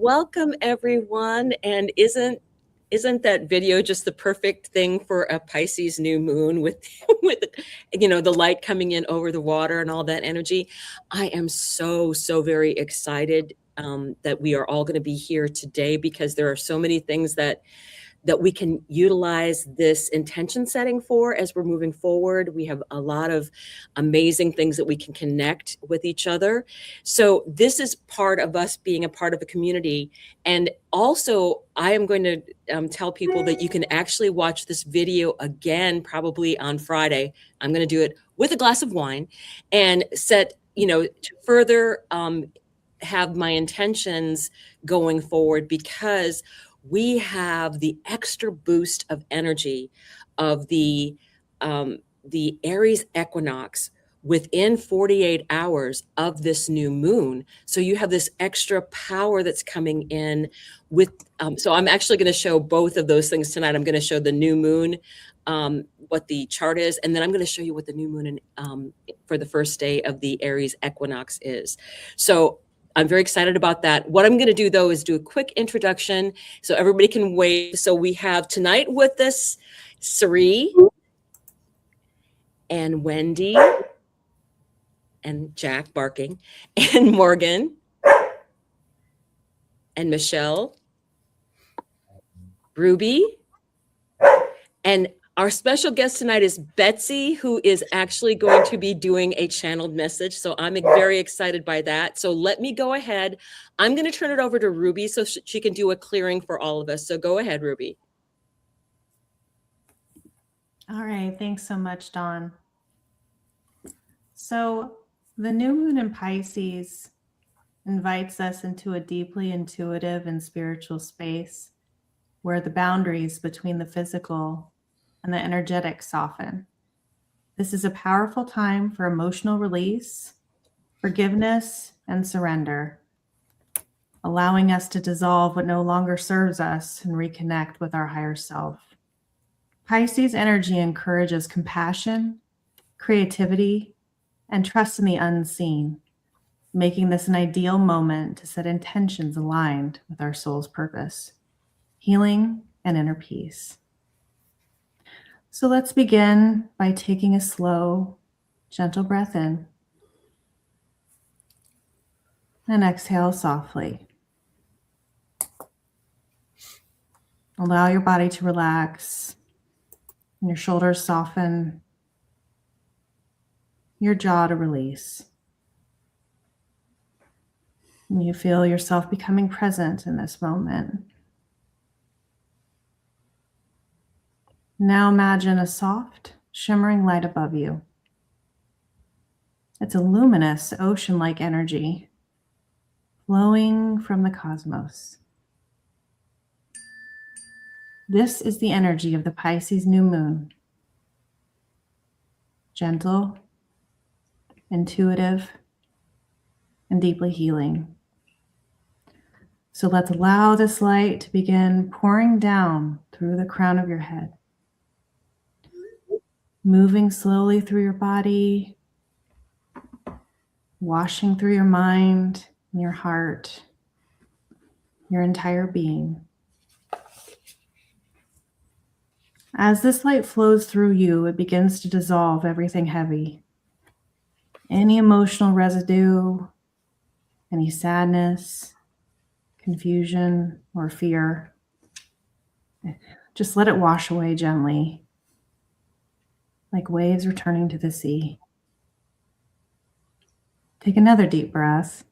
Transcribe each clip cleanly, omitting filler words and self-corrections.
Welcome everyone. And isn't that video just the perfect thing for a Pisces new moon with with the light coming in over the water and all that energy? I am so very excited that we are all going to be here today because there are so many things that we can utilize this intention setting for as we're moving forward. We have a lot of amazing things that we can connect with each other. So this is part of us being a part of a community. And also, I am going to tell people that you can actually watch this video again, probably on Friday. I'm going to do it with a glass of wine and to further have my intentions going forward, because we have the extra boost of energy of the Aries equinox within 48 hours of this new moon. So you have this extra power that's coming in with, so I'm actually going to show both of those things tonight. I'm going to show the new moon, what the chart is, and then I'm going to show you what the new moon for the first day of the Aries equinox is. So I'm very excited about that. What I'm going to do, though, is do a quick introduction so everybody can wait. So we have tonight with us Sari and Wendy and Jack barking and Morgan and Michelle, Ruby, and our special guest tonight is Betsy, who is actually going to be doing a channeled message. So I'm very excited by that. So let me go ahead. I'm going to turn it over to Ruby so she can do a clearing for all of us. So go ahead, Ruby. All right. Thanks so much, Dawn. So the new moon in Pisces invites us into a deeply intuitive and spiritual space where the boundaries between the physical and the energetic soften. This is a powerful time for emotional release, forgiveness, and surrender, allowing us to dissolve what no longer serves us and reconnect with our higher self. Pisces energy encourages compassion, creativity, and trust in the unseen, making this an ideal moment to set intentions aligned with our soul's purpose, healing, and inner peace. So let's begin by taking a slow, gentle breath in and exhale softly. Allow your body to relax and your shoulders soften, your jaw to release. And you feel yourself becoming present in this moment. Now imagine a soft, shimmering light above you. It's a luminous, ocean-like energy flowing from the cosmos. This is the energy of the Pisces new moon. Gentle, intuitive, and deeply healing. So let's allow this light to begin pouring down through the crown of your head, moving slowly through your body, washing through your mind and your heart, your entire being. As this light flows through you, it begins to dissolve everything heavy. Any emotional residue, any sadness, confusion, or fear. Just let it wash away gently, like waves returning to the sea. Take another deep breath.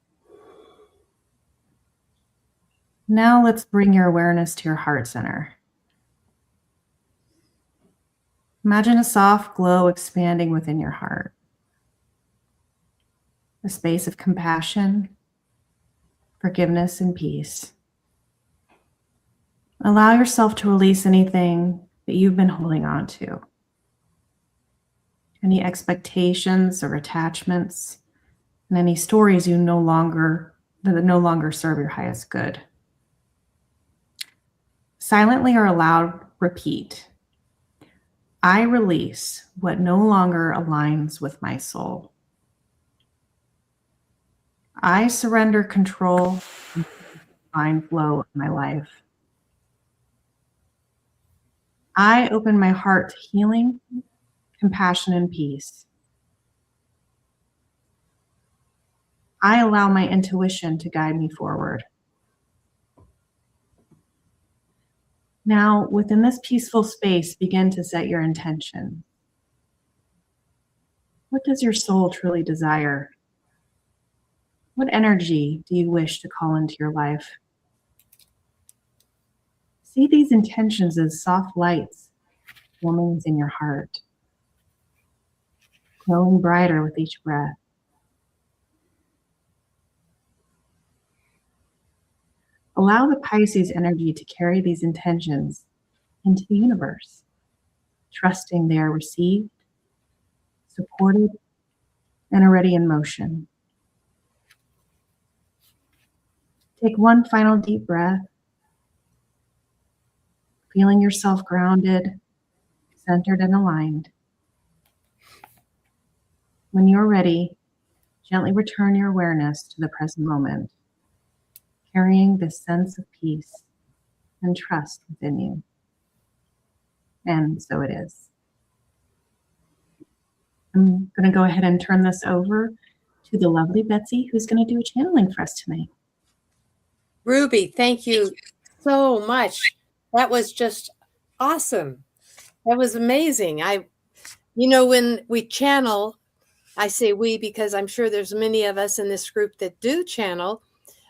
Now let's bring your awareness to your heart center. Imagine a soft glow expanding within your heart. A space of compassion, forgiveness, and peace. Allow yourself to release anything that you've been holding on to. Any expectations or attachments, and any stories that no longer serve your highest good. Silently or aloud, repeat. I release what no longer aligns with my soul. I surrender control and divine flow of my life. I open my heart to healing, compassion, and peace. I allow my intuition to guide me forward. Now, within this peaceful space, begin to set your intention. What does your soul truly desire? What energy do you wish to call into your life? See these intentions as soft lights forming in your heart, glowing brighter with each breath. Allow the Pisces energy to carry these intentions into the universe, trusting they are received, supported, and already in motion. Take one final deep breath, feeling yourself grounded, centered, and aligned. When you're ready, gently return your awareness to the present moment, carrying this sense of peace and trust within you. And so it is. I'm going to go ahead and turn this over to the lovely Betsy, who's going to do a channeling for us tonight. Ruby, thank you so much. That was just awesome. That was amazing. When we channel, I say we because I'm sure there's many of us in this group that do channel.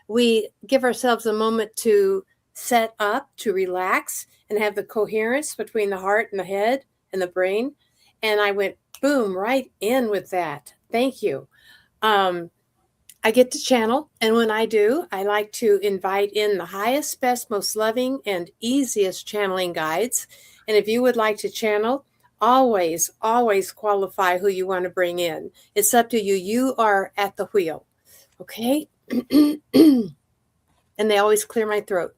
We give ourselves a moment to set up, to relax, and have the coherence between the heart and the head and the brain. And I went boom, right in with that. Thank you. I get to channel, and when I do, I like to invite in the highest, best, most loving, and easiest channeling guides. And if you would like to channel, always qualify who you want to bring in. It's up to you. You are at the wheel. Okay? And they always clear my throat.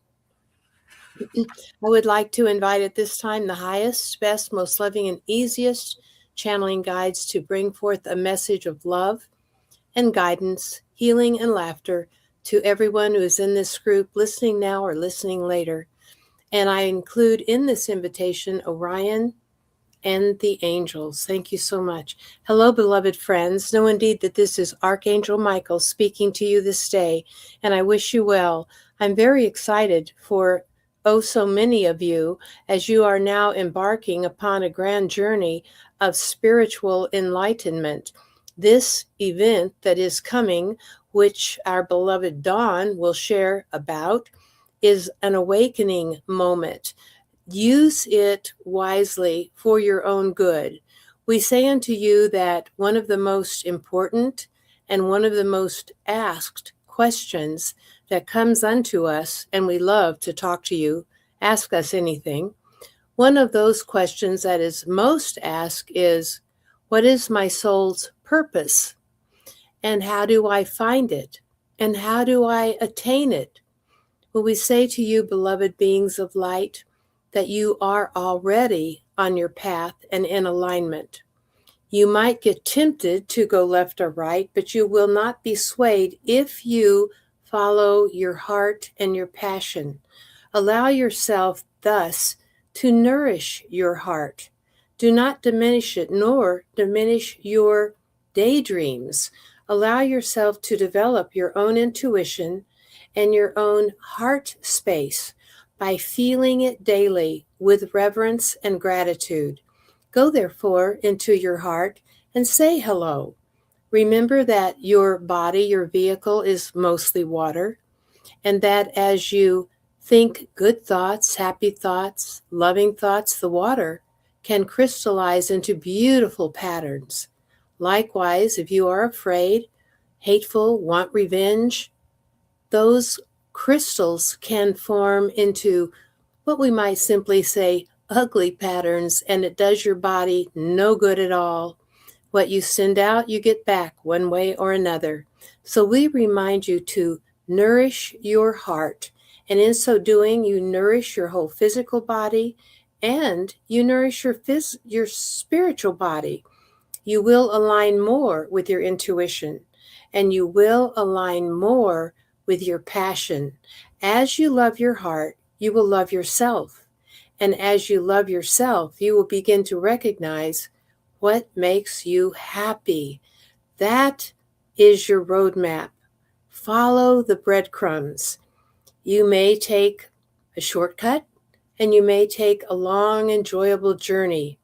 I would like to invite at this time the highest, best, most loving, and easiest channeling guides to bring forth a message of love and guidance, healing, and laughter to everyone who is in this group, listening now or listening later. And I include in this invitation Orion and the angels. Thank you so much. Hello, beloved friends. Know indeed that this is Archangel Michael speaking to you this day, and I wish you well. I'm very excited for so many of you as you are now embarking upon a grand journey of spiritual enlightenment. This event that is coming, which our beloved Dawn will share about, is an awakening moment. Use it wisely for your own good. We say unto you that one of the most important and one of the most asked questions that comes unto us, and we love to talk to you, ask us anything. One of those questions that is most asked is, what is my soul's purpose? And how do I find it? And how do I attain it? Well, we say to you, beloved beings of light, that you are already on your path and in alignment. You might get tempted to go left or right, but you will not be swayed if you follow your heart and your passion. Allow yourself thus to nourish your heart. Do not diminish it, nor diminish your daydreams. Allow yourself to develop your own intuition and your own heart space by feeling it daily with reverence and gratitude. Go therefore into your heart and say hello. Remember that your body, your vehicle, is mostly water, and that as you think good thoughts, happy thoughts, loving thoughts, the water can crystallize into beautiful patterns. Likewise, if you are afraid, hateful, want revenge, those crystals can form into what we might simply say ugly patterns, and it does your body no good at all. What you send out, you get back one way or another. So we remind you to nourish your heart, and in so doing, you nourish your whole physical body and you nourish your spiritual body. You will align more with your intuition, and you will align more with your passion. As you love your heart, you will love yourself. And as you love yourself, you will begin to recognize what makes you happy. That is your roadmap. Follow the breadcrumbs. You may take a shortcut and you may take a long, enjoyable journey.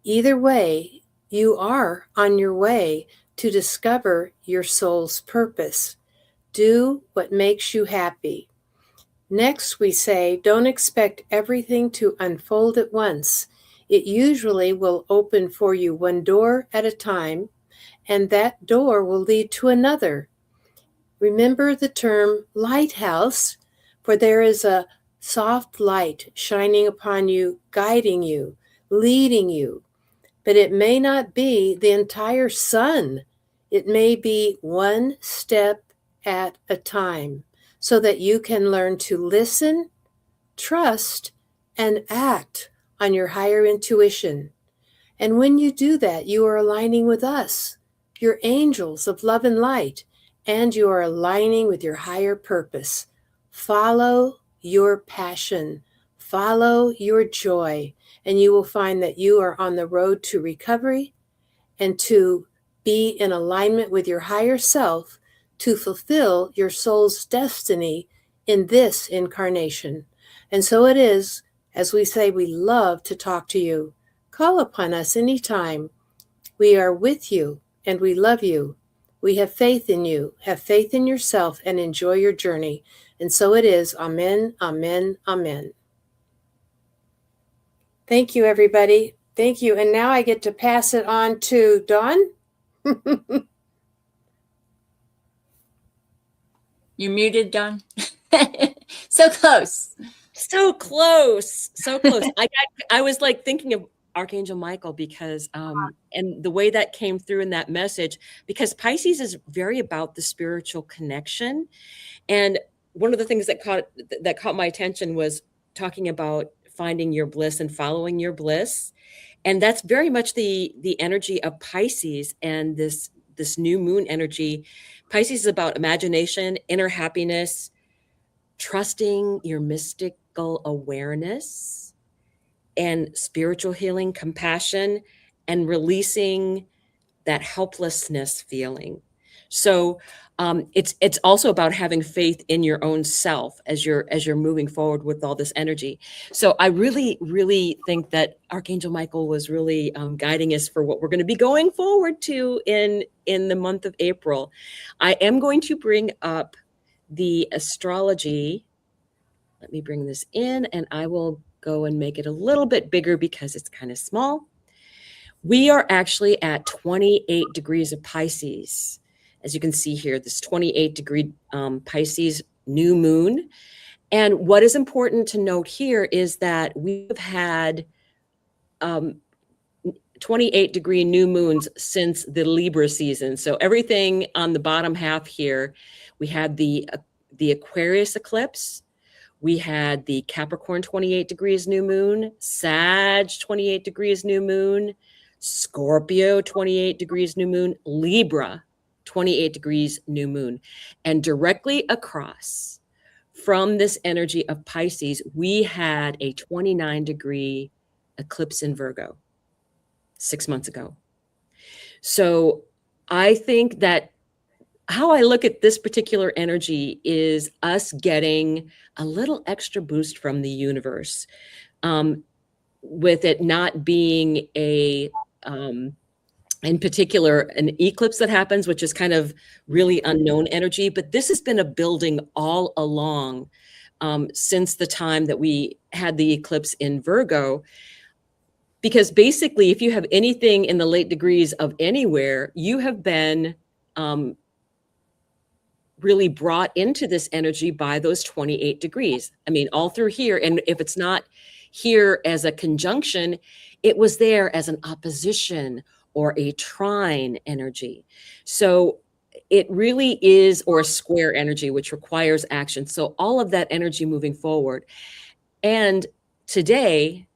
Either way, you are on your way to discover your soul's purpose. Do what makes you happy. Next, we say, don't expect everything to unfold at once. It usually will open for you one door at a time, and that door will lead to another. Remember the term lighthouse, for there is a soft light shining upon you, guiding you, leading you. But it may not be the entire sun. It may be one step at a time, so that you can learn to listen, trust, and act on your higher intuition. And when you do that, you are aligning with us, your angels of love and light, and you are aligning with your higher purpose. Follow your passion, follow your joy, and you will find that you are on the road to recovery and to be in alignment with your higher self to fulfill your soul's destiny in this incarnation. And so it is, as we say, we love to talk to you. Call upon us anytime. We are with you and we love you. We have faith in you. Have faith in yourself and enjoy your journey. And so it is. Amen, amen, amen. Thank you, everybody. Thank you. And now I get to pass it on to Dawn. You're muted, Dawn. So close. So close. So close. I was like thinking of Archangel Michael because and the way that came through in that message, because Pisces is very about the spiritual connection. And one of the things that caught my attention was talking about finding your bliss and following your bliss. And that's very much the energy of Pisces and this new moon energy. Pisces is about imagination, inner happiness, trusting your mystical awareness, and spiritual healing, compassion, and releasing that helplessness feeling. So it's also about having faith in your own self as you're moving forward with all this energy. So I really, really think that Archangel Michael was really guiding us for what we're going to be going forward to in the month of April. I am going to bring up the astrology. Let me bring this in, and I will go and make it a little bit bigger because it's kind of small. We are actually at 28 degrees of Pisces. As you can see here, this 28-degree Pisces new moon. And what is important to note here is that we've had 28-degree new moons since the Libra season. So everything on the bottom half here, we had the Aquarius eclipse. We had the Capricorn 28 degrees new moon, Sag 28 degrees new moon, Scorpio 28 degrees new moon, Libra 28 degrees new moon. And directly across from this energy of Pisces, we had a 29-degree eclipse in Virgo 6 months ago. So I think that how I look at this particular energy is us getting a little extra boost from the universe, with it not being in particular, an eclipse that happens, which is kind of really unknown energy. But this has been a building all along since the time that we had the eclipse in Virgo. Because basically, if you have anything in the late degrees of anywhere, you have been really brought into this energy by those 28 degrees. I mean, all through here. And if it's not here as a conjunction, it was there as an opposition or a trine energy. So it really is, or a square energy, which requires action. So all of that energy moving forward. And today,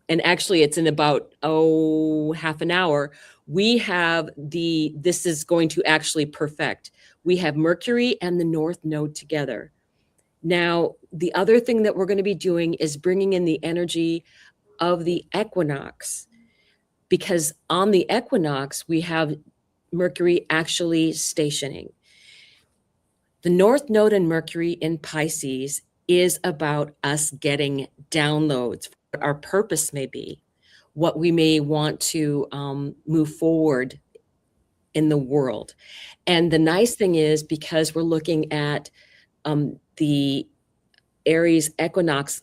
and actually it's in about, half an hour, we have this is going to actually perfect. We have Mercury and the North Node together. Now, the other thing that we're going to be doing is bringing in the energy of the equinox, because on the equinox, we have Mercury actually stationing. The North Node in Mercury in Pisces is about us getting downloads, what our purpose may be, what we may want to move forward in the world. And the nice thing is, because we're looking at the Aries equinox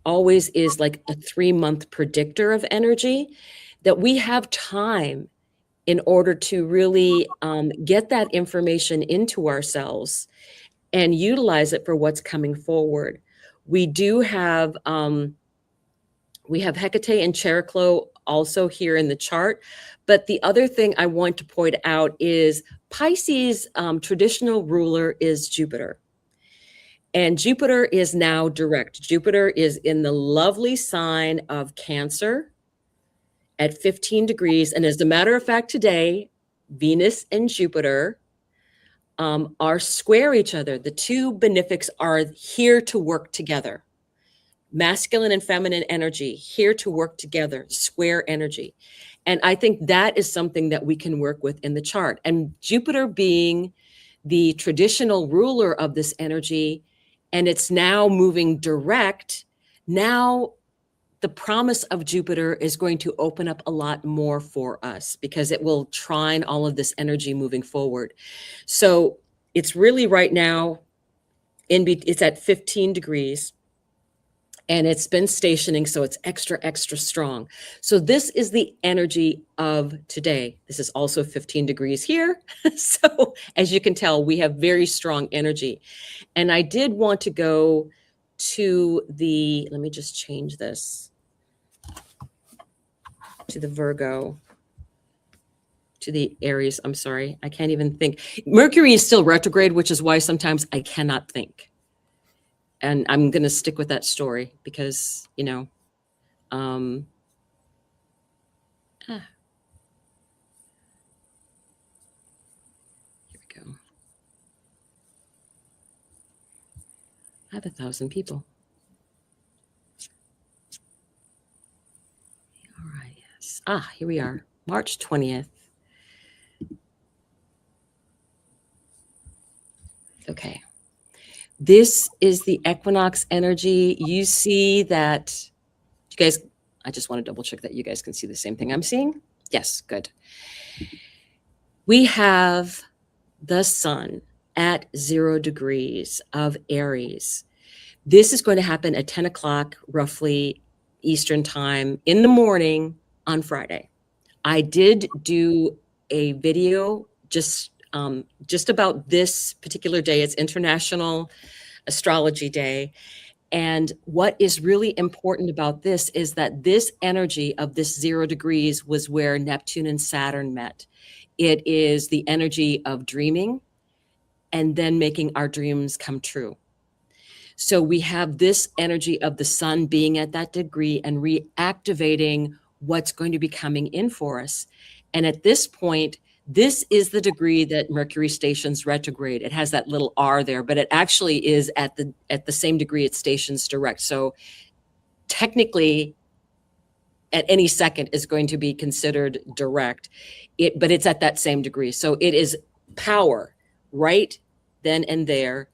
always is like a 3-month predictor of energy, that we have time in order to really get that information into ourselves and utilize it for what's coming forward. We do have, we have Hekate and Cheroklo also here in the chart. But the other thing I want to point out is Pisces' traditional ruler is Jupiter. And Jupiter is now direct. Jupiter is in the lovely sign of Cancer at 15 degrees. And as a matter of fact, today, Venus and Jupiter are square each other. The two benefics are here to work together. Masculine and feminine energy here to work together, square energy. And I think that is something that we can work with in the chart. And Jupiter being the traditional ruler of this energy, and it's now moving direct, now the promise of Jupiter is going to open up a lot more for us, because it will trine all of this energy moving forward. So it's really right now, it's at 15 degrees. And it's been stationing, so it's extra, extra strong. So this is the energy of today. This is also 15 degrees here. So as you can tell, we have very strong energy. And I did want to go to the, let me just change this to the Virgo, to the Aries. I'm sorry, I can't even think. Mercury is still retrograde, which is why sometimes I cannot think. And I'm going to stick with that story because, you know, here we go. I have 1,000 people. All right, yes. Here we are, March 20th. Okay. This is the equinox energy. You see that, you guys, I just want to double check that you guys can see the same thing I'm seeing. Yes, good. We have the sun at 0 degrees of Aries. This is going to happen at 10 o'clock, roughly Eastern time in the morning on Friday. I did do a video just about this particular day. It's International Astrology Day. And what is really important about this is that this energy of this 0 degrees was where Neptune and Saturn met. It is the energy of dreaming and then making our dreams come true. So we have this energy of the sun being at that degree and reactivating what's going to be coming in for us. And at this point, this is the degree that Mercury stations retrograde. It has that little R there, but it actually is at the same degree it stations direct. So technically, at any second is going to be considered direct, but it's at that same degree. So it is power right then and there.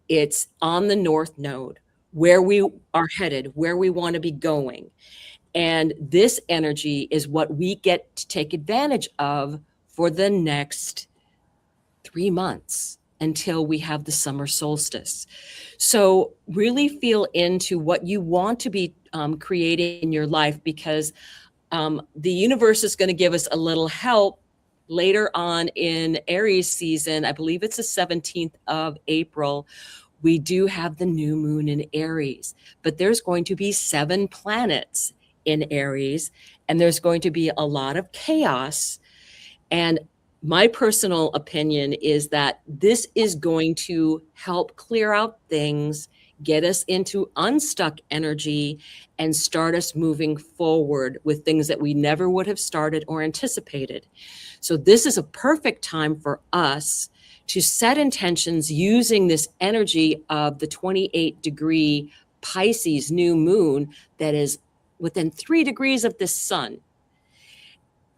It's on the North Node, where we are headed, where we want to be going. And this energy is what we get to take advantage of for the next 3 months until we have the summer solstice. So really feel into what you want to be creating in your life, because the universe is going to give us a little help later on in Aries season. I believe it's the 17th of April. We do have the new moon in Aries, but there's going to be 7 planets in Aries, and there's going to be a lot of chaos. And my personal opinion is that this is going to help clear out things get us into unstuck energy, and start us moving forward with things that we never would have started or anticipated. So this is a perfect time for us to set intentions using this energy of the 28-degree Pisces new moon that is within 3 degrees of the sun.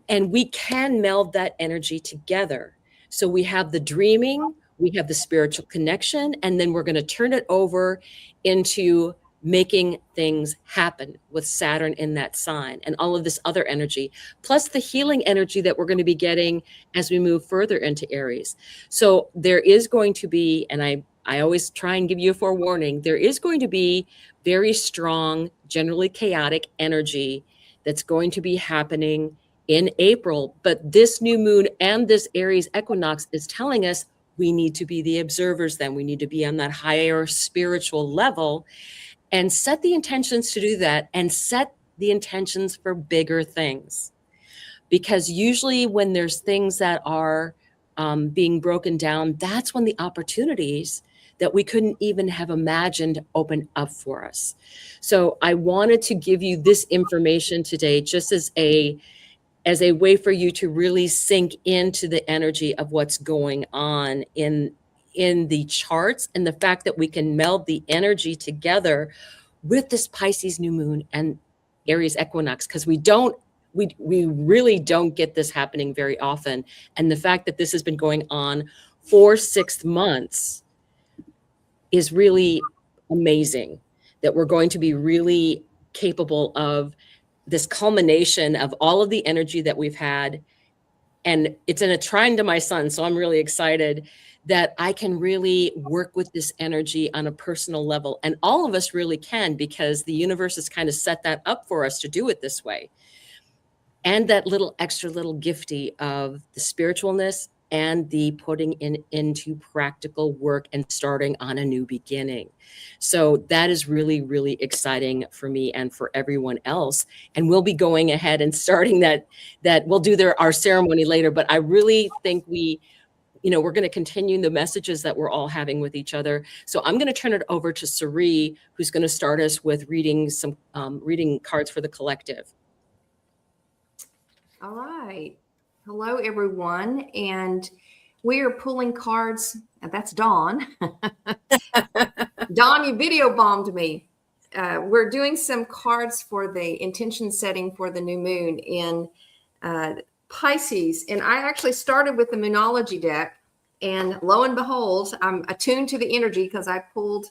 And we can meld that energy together. So we have the dreaming, we have the spiritual connection, and then we're going to turn it over into making things happen with Saturn in that sign and all of this other energy, plus the healing energy that we're going to be getting as we move further into Aries. So there is going to be, and I always try and give you a forewarning, there is going to be very strong, generally chaotic energy that's going to be happening in April. But this new moon and this Aries equinox is telling us we need to be the observers then. We need to be on that higher spiritual level and set the intentions to do that, and set the intentions for bigger things. Because usually when there's things that are being broken down, that's when the opportunities that we couldn't even have imagined open up for us. So I wanted to give you this information today just as a way for you to really sink into the energy of what's going on in the charts, and the fact that we can meld the energy together with this Pisces new moon and Aries equinox, because we really don't get this happening very often. And the fact that this has been going on for 6 months is really amazing, that we're going to be really capable of this culmination of all of the energy that we've had. And it's in a trine to my sun, so I'm really excited that I can really work with this energy on a personal level. And all of us really can, because the universe has kind of set that up for us to do it this way. And that little extra little gifty of the spiritualness and the putting into practical work and starting on a new beginning. So that is really, really exciting for me and for everyone else. And we'll be going ahead and starting that we'll do our ceremony later. But I really think we're going to continue the messages that we're all having with each other. So I'm going to turn it over to Sari, who's going to start us with reading some reading cards for the collective. All right. Hello, everyone. And we are pulling cards. That's Dawn. Dawn, you video bombed me. We're doing some cards for the intention setting for the new moon in Pisces. And I actually started with the Moonology deck. And lo and behold, I'm attuned to the energy because I pulled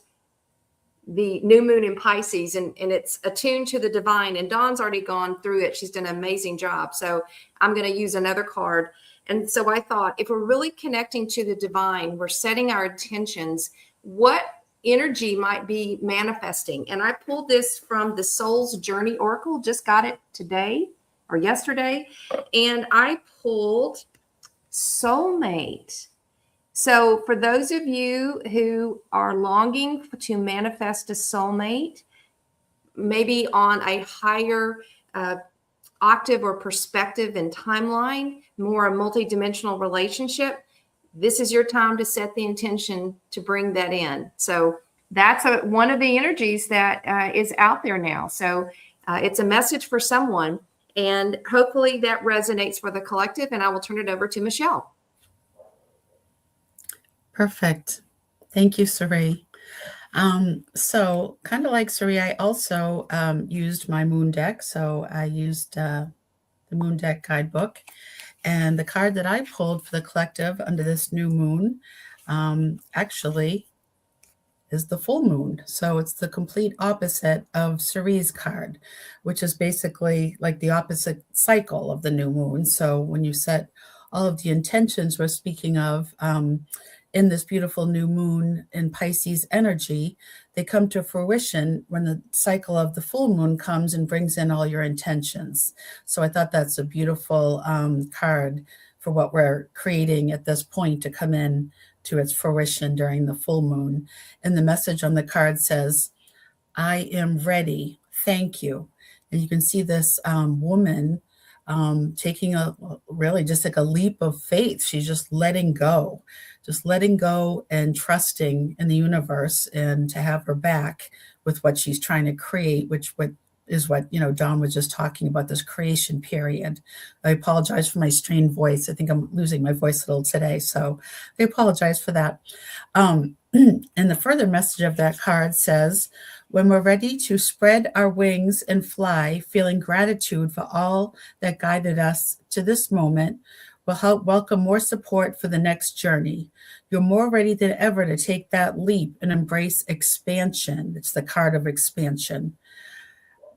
the new moon in Pisces, and it's attuned to the divine. And Dawn's already gone through it. She's done an amazing job. So I'm going to use another card. And so I thought, if we're really connecting to the divine, we're setting our intentions, what energy might be manifesting? And I pulled this from the Soul's Journey Oracle, just got it today or yesterday. And I pulled soulmate. So for those of you who are longing to manifest a soulmate, maybe on a higher octave or perspective and timeline, more a multidimensional relationship, this is your time to set the intention to bring that in. So that's one of the energies that is out there now. So it's a message for someone, and hopefully that resonates for the collective. And I will turn it over to Michelle. Perfect. Thank you, Sari. So kind of like Sari, I also used my moon deck. So I used the moon deck guidebook, and the card that I pulled for the collective under this new moon actually is the full moon. So it's the complete opposite of Sari's card, which is basically like the opposite cycle of the new moon. So when you set all of the intentions we're speaking of in this beautiful new moon in Pisces energy, they come to fruition when the cycle of the full moon comes and brings in all your intentions. So I thought that's a beautiful card for what we're creating at this point to come in to its fruition during the full moon. And the message on the card says, I am ready. Thank you. And you can see this woman taking really just like a leap of faith. She's just letting go, just letting go and trusting in the universe and to have her back with what she's trying to create, which is what, you know, Dawn was just talking about, this creation period. I apologize for my strained voice. I think I'm losing my voice a little today, so I apologize for that. And the further message of that card says, when we're ready to spread our wings and fly, feeling gratitude for all that guided us to this moment, we'll help welcome more support for the next journey. You're more ready than ever to take that leap and embrace expansion. It's the card of expansion.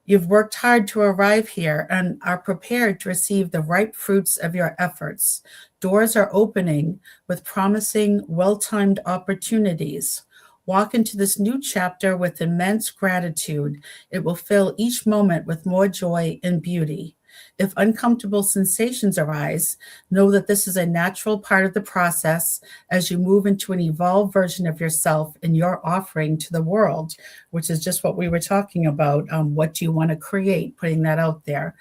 You've worked hard to arrive here and are prepared to receive the ripe fruits of your efforts. Doors are opening with promising, well-timed opportunities. Walk into this new chapter with immense gratitude. It will fill each moment with more joy and beauty. If uncomfortable sensations arise, know that this is a natural part of the process as you move into an evolved version of yourself and your offering to the world, which is just what we were talking about. What do you want to create? Putting that out there.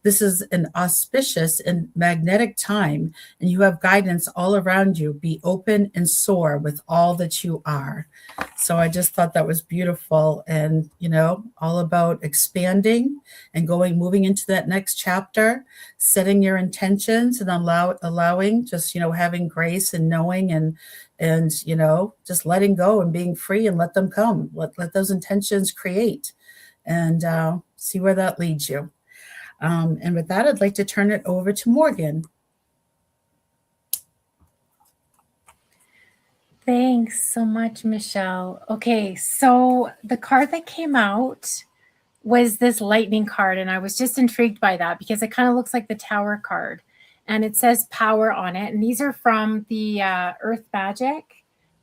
This is an auspicious and magnetic time, and you have guidance all around you. Be open and soar with all that you are. So I just thought that was beautiful, and, you know, all about expanding and moving into that next chapter, setting your intentions and allowing, just, you know, having grace and knowing and, you know, just letting go and being free and let them come. Let those intentions create and see where that leads you. And with that, I'd like to turn it over to Morgan. Thanks so much, Michelle. Okay, so the card that came out was this lightning card, and I was just intrigued by that because it kind of looks like the Tower card, and it says power on it. And these are from the Earth Magic,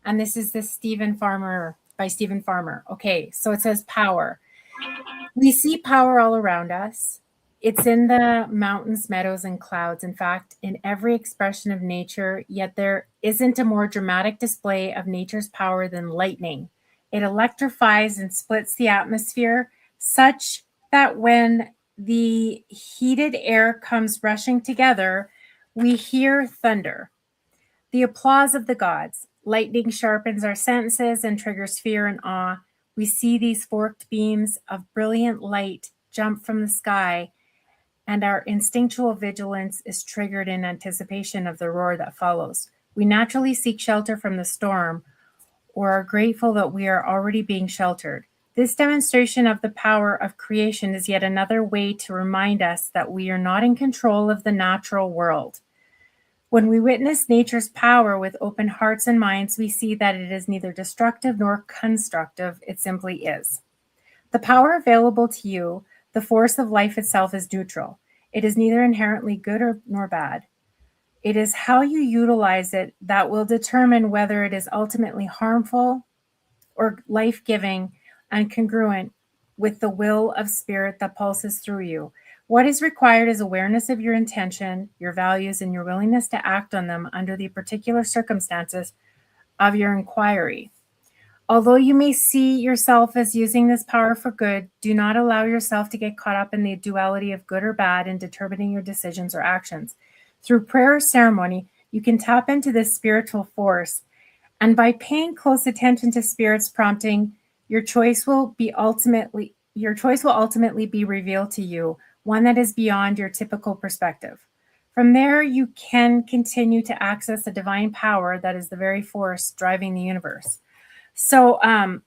and this is the Stephen Farmer by Stephen Farmer. Okay, so it says power. We see power all around us. It's in the mountains, meadows, and clouds. In fact, in every expression of nature, yet there isn't a more dramatic display of nature's power than lightning. It electrifies and splits the atmosphere such that when the heated air comes rushing together, we hear thunder. The applause of the gods. Lightning sharpens our senses and triggers fear and awe. We see these forked beams of brilliant light jump from the sky, and our instinctual vigilance is triggered in anticipation of the roar that follows. We naturally seek shelter from the storm or are grateful that we are already being sheltered. This demonstration of the power of creation is yet another way to remind us that we are not in control of the natural world. When we witness nature's power with open hearts and minds, we see that it is neither destructive nor constructive. It simply is. The power available to you, the force of life itself, is neutral. It is neither inherently good nor bad. It is how you utilize it that will determine whether it is ultimately harmful or life-giving and congruent with the will of spirit that pulses through you. What is required is awareness of your intention, your values, and your willingness to act on them under the particular circumstances of your inquiry. Although you may see yourself as using this power for good, do not allow yourself to get caught up in the duality of good or bad in determining your decisions or actions. Through prayer or ceremony, you can tap into this spiritual force, and by paying close attention to Spirit's prompting, your choice will ultimately be revealed to you, one that is beyond your typical perspective. From there, you can continue to access the divine power that is the very force driving the universe. So, and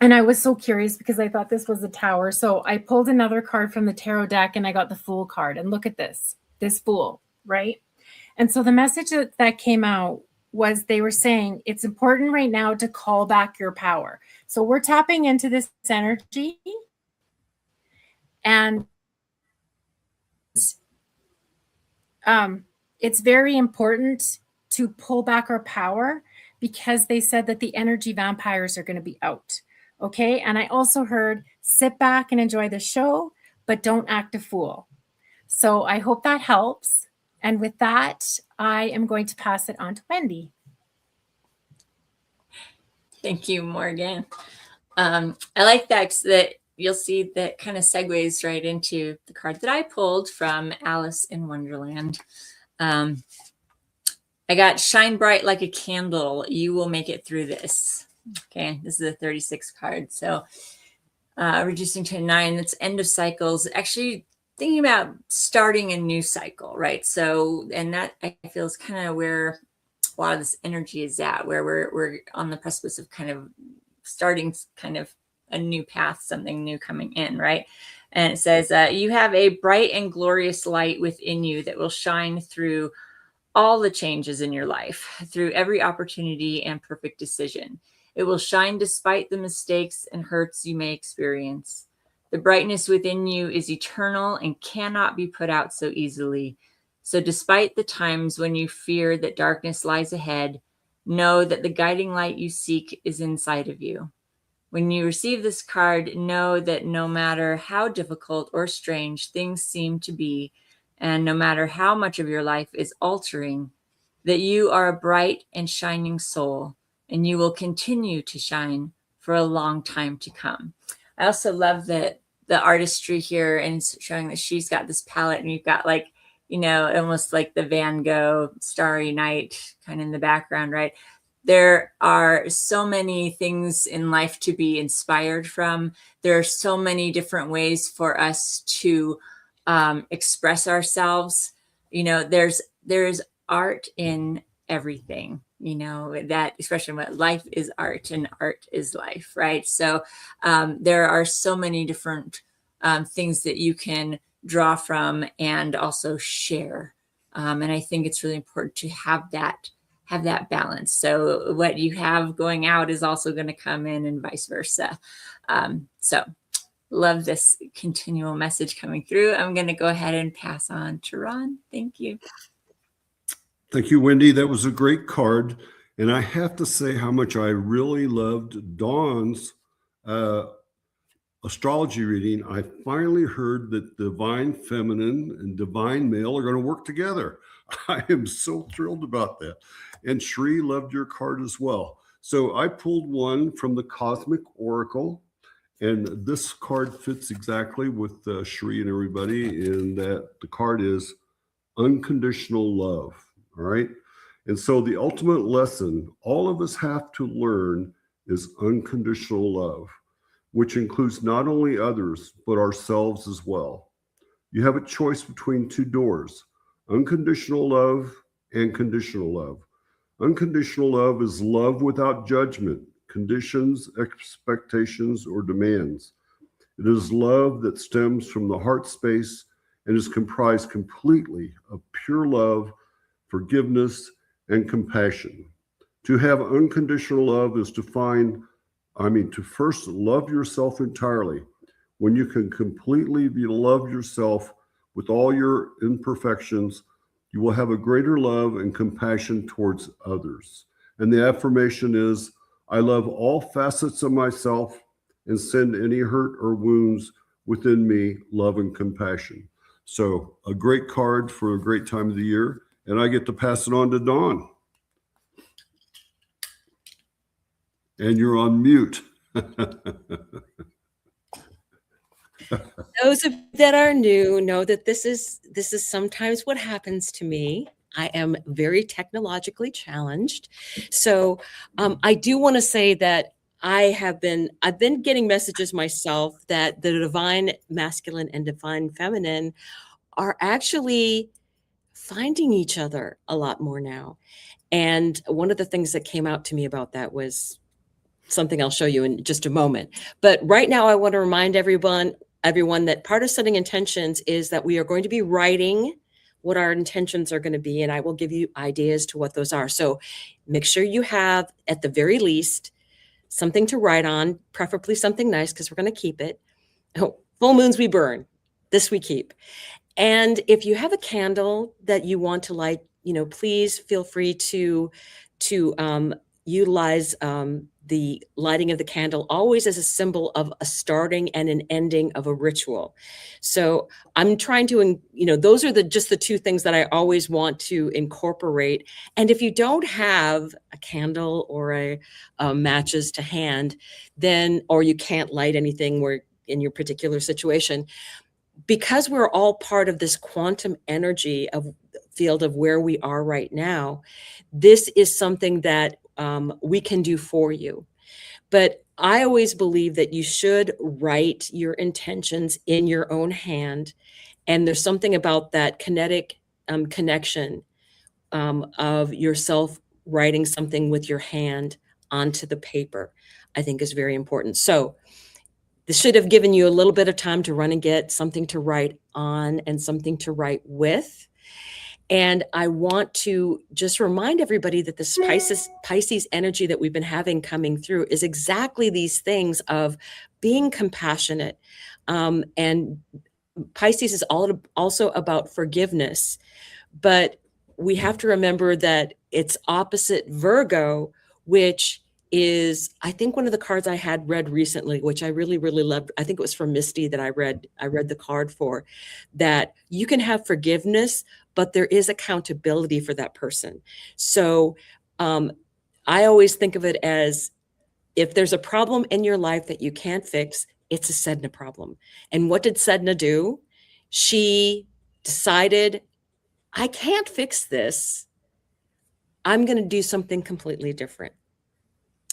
I was so curious because I thought this was the Tower. So I pulled another card from the tarot deck and I got the Fool card. And look at this Fool, right? And so the message that came out was they were saying it's important right now to call back your power. So we're tapping into this energy, and it's very important to pull back our power, because they said that the energy vampires are going to be out. Okay. And I also heard sit back and enjoy the show, but don't act a fool. So I hope that helps. And with that, I am going to pass it on to Wendy. Thank you, Morgan. I like that you'll see that kind of segues right into the card that I pulled from Alice in Wonderland. I got shine bright like a candle. You will make it through this. Okay, this is a 36 card. So reducing to 9, that's end of cycles. Actually thinking about starting a new cycle, right? So, and that I feel is kind of where a lot of this energy is at, where we're on the precipice of kind of starting kind of a new path, something new coming in, right? And it says, you have a bright and glorious light within you that will shine through all the changes in your life, through every opportunity and perfect decision. It will shine despite the mistakes and hurts you may experience. The brightness within you is eternal and cannot be put out so easily. So despite the times when you fear that darkness lies ahead, know that the guiding light you seek is inside of you. When you receive this card, know that no matter how difficult or strange things seem to be, and no matter how much of your life is altering, that you are a bright and shining soul, and you will continue to shine for a long time to come. I also love that the artistry here, and it's showing that she's got this palette, and you've got like, you know, almost like the Van Gogh Starry Night kind of in the background, right? There are so many things in life to be inspired from. There are so many different ways for us to express ourselves. You know, there's art in everything, you know, that especially what life is art and art is life, right? So there are so many different things that you can draw from and also share. And I think it's really important to have that balance. So what you have going out is also going to come in and vice versa. So love this continual message coming through. I'm going to go ahead and pass on to Ron. Thank you. Thank you, Wendy. That was a great card. And I have to say how much I really loved Dawn's astrology reading. I finally heard that divine feminine and divine male are going to work together. I am so thrilled about that. And Shri loved your card as well. So I pulled one from the Cosmic Oracle. And this card fits exactly with Shri and everybody in that the card is unconditional love. All right. And so the ultimate lesson all of us have to learn is unconditional love, which includes not only others, but ourselves as well. You have a choice between two doors, unconditional love and conditional love. Unconditional love is love without judgment, conditions, expectations, or demands. It is love that stems from the heart space and is comprised completely of pure love, forgiveness, and compassion. To have unconditional love is to first love yourself entirely. When you can completely love yourself with all your imperfections, you will have a greater love and compassion towards others. And the affirmation is, I love all facets of myself and send any hurt or wounds within me love and compassion. So a great card for a great time of the year. And I get to pass it on to Dawn. And you're on mute. Those that are new know that this is sometimes what happens to me. I am very technologically challenged. So I do want to say that I've been getting messages myself that the divine masculine and divine feminine are actually finding each other a lot more now. And one of the things that came out to me about that was something I'll show you in just a moment. But right now I want to remind everyone that part of setting intentions is that we are going to be writing what our intentions are going to be, and I will give you ideas to what those are. So make sure you have, at the very least, something to write on, preferably something nice, because we're going to keep it. Oh, full moons we burn, this we keep. And if you have a candle that you want to light, please feel free to utilize the lighting of the candle always as a symbol of a starting and an ending of a ritual. So I'm trying to, those are just the two things that I always want to incorporate. And if you don't have a candle or a matches to hand, then, or you can't light anything in your particular situation, because we're all part of this quantum energy of field of where we are right now, this is something that we can do for you. But I always believe that you should write your intentions in your own hand. And there's something about that kinetic connection of yourself writing something with your hand onto the paper, I think is very important. So this should have given you a little bit of time to run and get something to write on and something to write with. And I want to just remind everybody that this Pisces energy that we've been having coming through is exactly these things of being compassionate. And Pisces is also about forgiveness. But we have to remember that it's opposite Virgo, which is, I think, one of the cards I had read recently, which I really, really loved. I think it was from Misty that I read the card for, that you can have forgiveness, but there is accountability for that person. So I always think of it as, if there's a problem in your life that you can't fix, it's a Sedna problem. And what did Sedna do? She decided, I can't fix this. I'm going to do something completely different.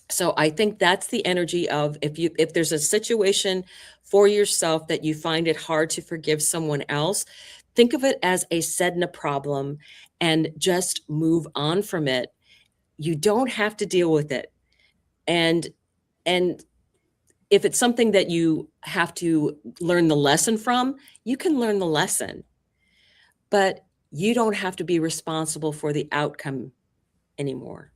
So I think that's the energy of, if there's a situation for yourself that you find it hard to forgive someone else, think of it as a Sedna problem and just move on from it. You don't have to deal with it. And if it's something that you have to learn the lesson from, you can learn the lesson. But you don't have to be responsible for the outcome anymore.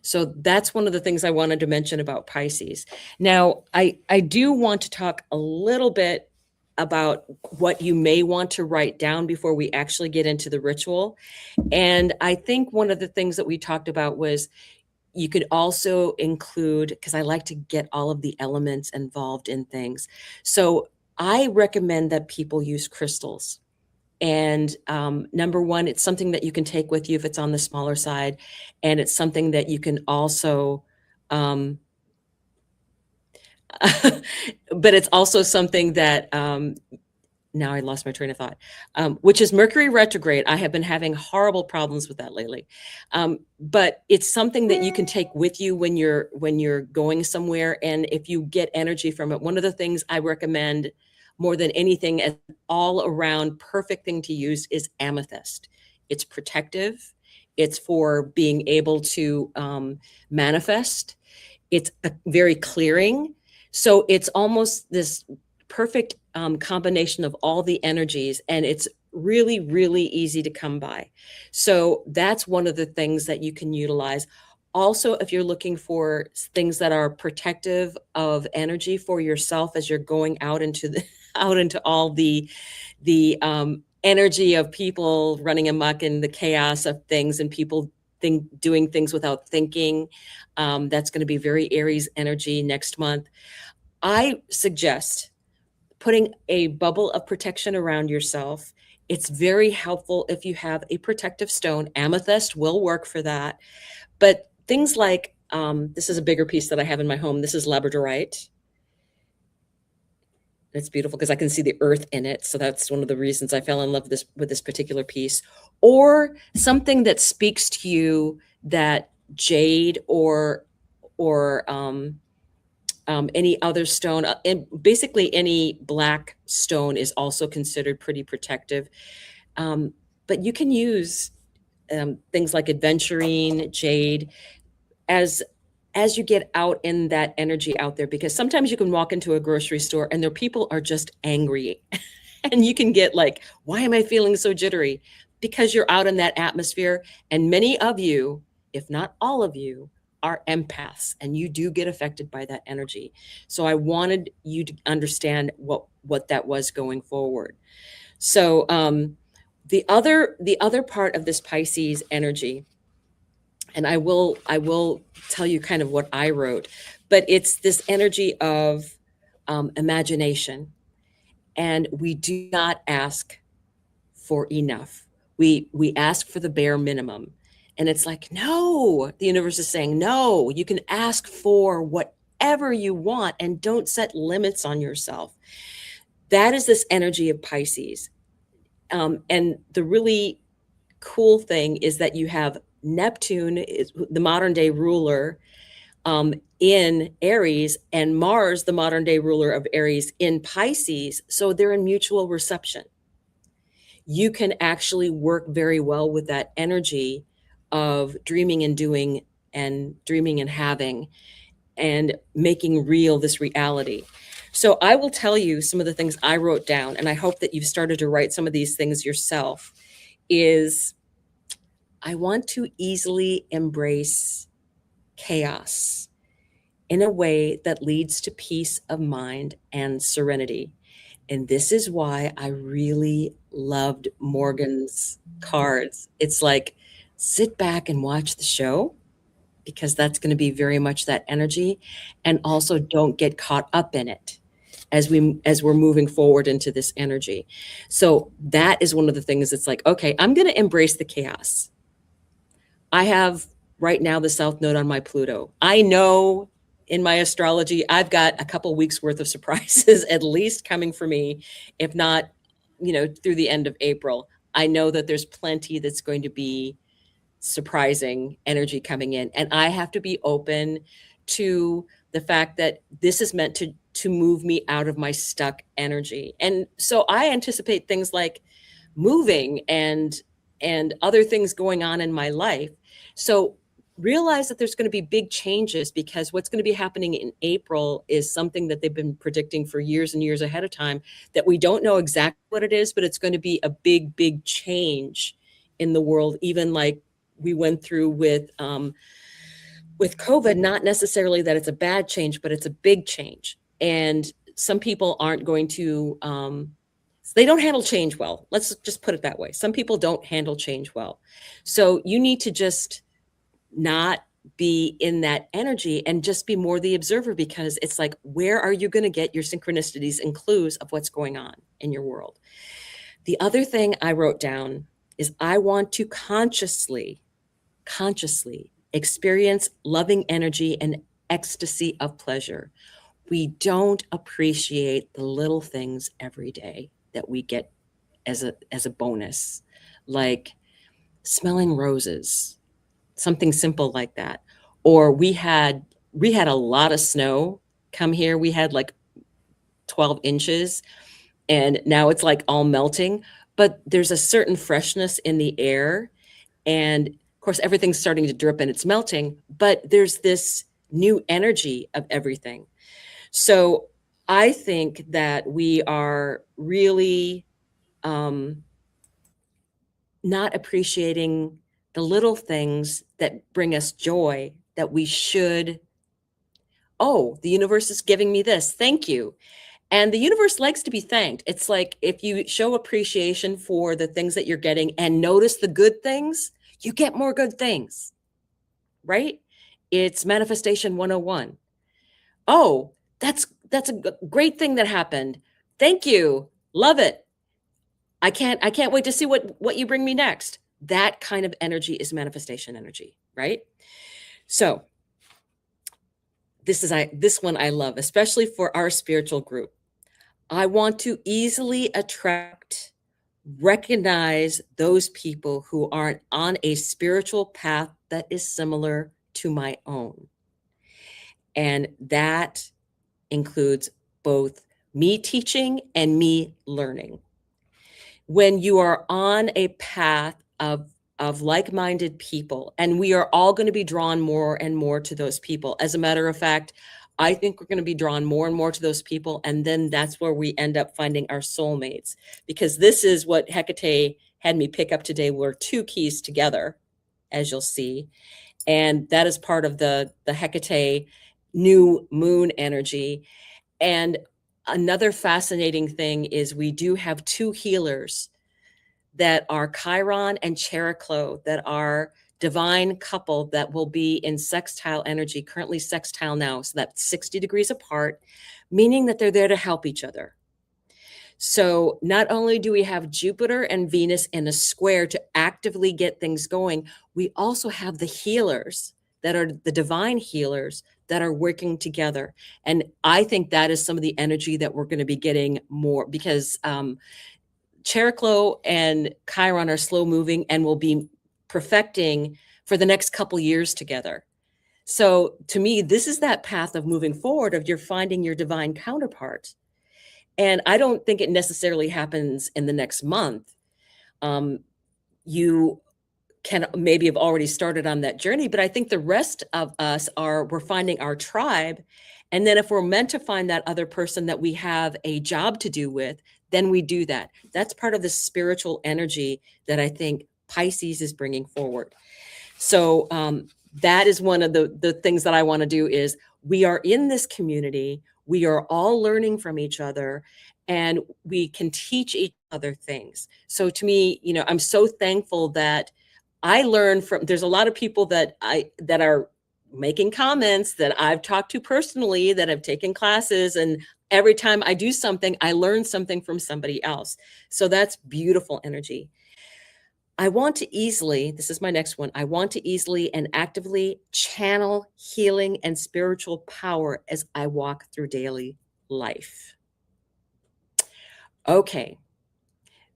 So that's one of the things I wanted to mention about Pisces. Now, I do want to talk a little bit about what you may want to write down before we actually get into the ritual. And I think one of the things that we talked about was, you could also include, because I like to get all of the elements involved in things. So I recommend that people use crystals. And number one, it's something that you can take with you if it's on the smaller side. And it's something that you can also, but it's also something that, now I lost my train of thought, which is Mercury retrograde. I have been having horrible problems with that lately. But it's something that you can take with you when you're going somewhere. And if you get energy from it, one of the things I recommend more than anything, as all around perfect thing to use, is amethyst. It's protective. It's for being able to manifest. It's very clearing. So it's almost this perfect combination of all the energies, and it's really, really easy to come by. So that's one of the things that you can utilize. Also, if you're looking for things that are protective of energy for yourself as you're going out into all the energy of people running amok in the chaos of things and people doing things without thinking, that's going to be very Aries energy next month. I suggest putting a bubble of protection around yourself. It's very helpful if you have a protective stone. Amethyst will work for that. But things like, this is a bigger piece that I have in my home. This is labradorite. It's beautiful because I can see the earth in it. So that's one of the reasons I fell in love with this particular piece. Or something that speaks to you, that jade or any other stone, and basically any black stone is also considered pretty protective. But you can use things like aventurine, jade, as you get out in that energy out there, because sometimes you can walk into a grocery store and their people are just angry and you can get like, why am I feeling so jittery? Because you're out in that atmosphere, and many of you, if not all of you, are empaths, and you do get affected by that energy. So I wanted you to understand what that was going forward. So the other part of this Pisces energy, and I will tell you kind of what I wrote, but it's this energy of imagination. And we do not ask for enough. We ask for the bare minimum. And it's like, no, the universe is saying, no, you can ask for whatever you want and don't set limits on yourself. That is this energy of Pisces. And the really cool thing is that you have Neptune, is the modern day ruler, in Aries, and Mars, the modern day ruler of Aries, in Pisces. So they're in mutual reception. You can actually work very well with that energy of dreaming and doing, and dreaming and having, and making real this reality. So I will tell you some of the things I wrote down, and I hope that you've started to write some of these things yourself, is I want to easily embrace chaos in a way that leads to peace of mind and serenity. And this is why I really loved Morgan's cards. It's like, sit back and watch the show, because that's going to be very much that energy. And also don't get caught up in it as we're moving forward into this energy. So that is one of the things that's like, okay, I'm going to embrace the chaos. I have right now the South Node on my Pluto. I know in my astrology, I've got a couple weeks worth of surprises at least coming for me, if not, through the end of April. I know that there's plenty that's going to be surprising energy coming in. And I have to be open to the fact that this is meant to move me out of my stuck energy. And so I anticipate things like moving and other things going on in my life. So realize that there's going to be big changes, because what's going to be happening in April is something that they've been predicting for years and years ahead of time, that we don't know exactly what it is, but it's going to be a big, big change in the world, even like we went through with COVID. Not necessarily that it's a bad change, but it's a big change. And some people aren't going to, they don't handle change well. Let's just put it that way. Some people don't handle change well. So you need to just not be in that energy and just be more the observer, because it's like, where are you going to get your synchronicities and clues of what's going on in your world? The other thing I wrote down is I want to consciously experience loving energy and ecstasy of pleasure. We don't appreciate the little things every day that we get as a bonus, like smelling roses, something simple like that. Or we had a lot of snow come here. We had like 12 inches, and now it's like all melting, but there's a certain freshness in the air. And of course, everything's starting to drip and it's melting, but there's this new energy of everything. So I think that we are really not appreciating the little things that bring us joy, that we should, oh, the universe is giving me this, thank you. And the universe likes to be thanked. It's like, if you show appreciation for the things that you're getting and notice the good things, you get more good things, right? It's manifestation 101. Oh, that's a great thing that happened. Thank you. Love it. I can't wait to see what you bring me next. That kind of energy is manifestation energy, right? So this one I love, especially for our spiritual group. I want to easily attract, recognize those people who aren't on a spiritual path that is similar to my own. And that includes both me teaching and me learning. When you are on a path of like-minded people, and we are all going to be drawn more and more to those people. As a matter of fact, I think we're going to be drawn more and more to those people. And then that's where we end up finding our soulmates, because this is what Hekate had me pick up today, were two keys together, as you'll see. And that is part of the Hekate new moon energy. And another fascinating thing is we do have two healers that are Chiron and Cheroklo, that are divine couple that will be in sextile energy, currently sextile now. So that's 60 degrees apart, meaning that they're there to help each other. So not only do we have Jupiter and Venus in a square to actively get things going, we also have the healers that are the divine healers that are working together. And I think that is some of the energy that we're going to be getting more, because Cheriklo and Chiron are slow moving and will be perfecting for the next couple years together. So to me, this is that path of moving forward, of you're finding your divine counterpart. And I don't think it necessarily happens in the next month. You can maybe have already started on that journey, but I think the rest of us we're finding our tribe. And then if we're meant to find that other person that we have a job to do with, then we do that. That's part of the spiritual energy that I think Pisces is bringing forward. So that is one of the things that I want to do is we are in this community. We are all learning from each other, and we can teach each other things. So to me, I'm so thankful that I learn from, there's a lot of people that are making comments that I've talked to personally, that have taken classes, and every time I do something, I learn something from somebody else. So that's beautiful energy. I want to easily, this is my next one, I want to easily and actively channel healing and spiritual power as I walk through daily life. Okay,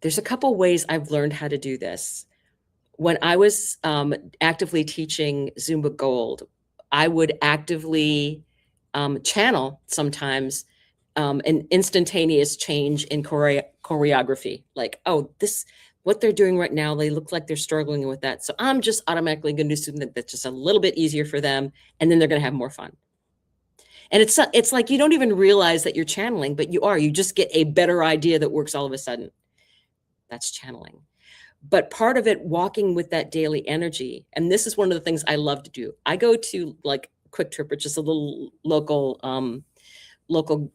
there's a couple ways I've learned how to do this. When I was actively teaching Zumba Gold, I would actively channel sometimes an instantaneous change in choreography. Like, oh, what they're doing right now, they look like they're struggling with that. So I'm just automatically going to do something that's just a little bit easier for them, and then they're going to have more fun. And it's like you don't even realize that you're channeling, but you just get a better idea that works all of a sudden. That's channeling. But part of it, walking with that daily energy, and this is one of the things I love to do. I go to like Quick Trip, which is a little local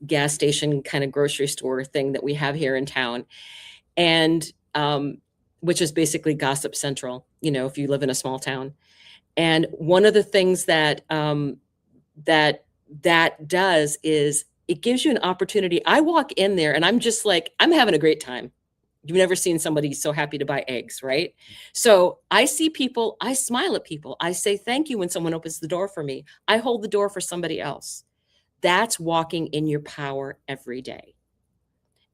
gas station kind of grocery store thing that we have here in town, and which is basically gossip central, if you live in a small town. And one of the things that that does is it gives you an opportunity. I walk in there and I'm just like, I'm having a great time. You've never seen somebody so happy to buy eggs, right? So I see people, I smile at people. I say thank you when someone opens the door for me. I hold the door for somebody else. That's walking in your power every day.